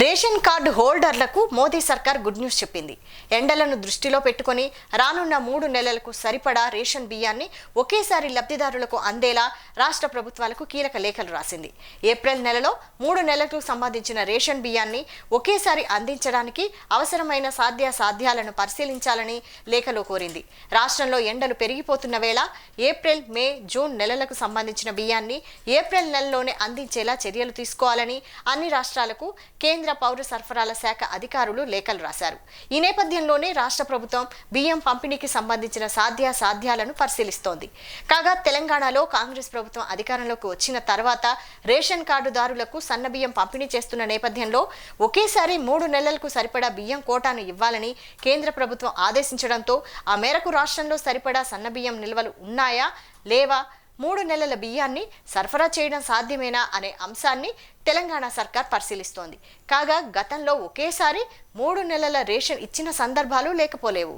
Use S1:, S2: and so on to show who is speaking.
S1: Ration card హోల్డర్లకు Modi సర్కార్ good news చెప్పింది. ఎండలను దృష్టిలో పెట్టుకుని రానున్న 3 నెలలకు సరిపడా రేషన్ బియ్యాన్ని ఒకేసారి లబ్ధిదారులకు అందేలా రాష్ట్ర ప్రభుత్వాలకు కీలక లేఖలు రాసింది. ఏప్రిల్ నెలలో 3 నెలలకు సంబంధించిన రేషన్ బియ్యాన్ని ఒకేసారి అందించడానికి అవసరమైన సాధ్యాలను పరిశీలించాలని లేఖలో కోరింది. రాష్ట్రంలో ఎండలు పెరిగిపోతున్న వేళ ఏప్రిల్, మే, జూన్ నెలలకు సంబంధించిన బియ్యాన్ని ఏప్రిల్ నెలలోనే అందించేలా చర్యలు తీసుకోవాలని అన్ని రాష్ట్రాలకు కేంద్ర పౌర సరఫరాల శాఖ అధికారులు లేఖలు రాశారు. ఈ నేపథ్యంలోనే రాష్ట్ర ప్రభుత్వం బియ్యం పంపిణీకి సంబంధించిన సాధ్యాలను పరిశీలిస్తోంది. కాగా తెలంగాణలో కాంగ్రెస్ ప్రభుత్వం అధికారంలోకి వచ్చిన తర్వాత రేషన్ కార్డుదారులకు సన్నబియ్యం పంపిణీ చేస్తున్న నేపథ్యంలో ఒకేసారి 3 నెలలకు సరిపడా బియ్యం కోటాను ఇవ్వాలని కేంద్ర ప్రభుత్వం ఆదేశించడంతో ఆ మేరకు రాష్ట్రంలో సరిపడా సన్నబియ్యం నిల్వలు ఉన్నాయా లేవా, 3 నెలల బియ్యాన్ని సరఫరా చేయడం సాధ్యమేనా అనే అంశాన్ని తెలంగాణ సర్కార్ పరిశీలిస్తోంది. కాగా గతంలో ఒకేసారి 3 నెలల రేషన్ ఇచ్చిన సందర్భాలు లేకపోలేవు.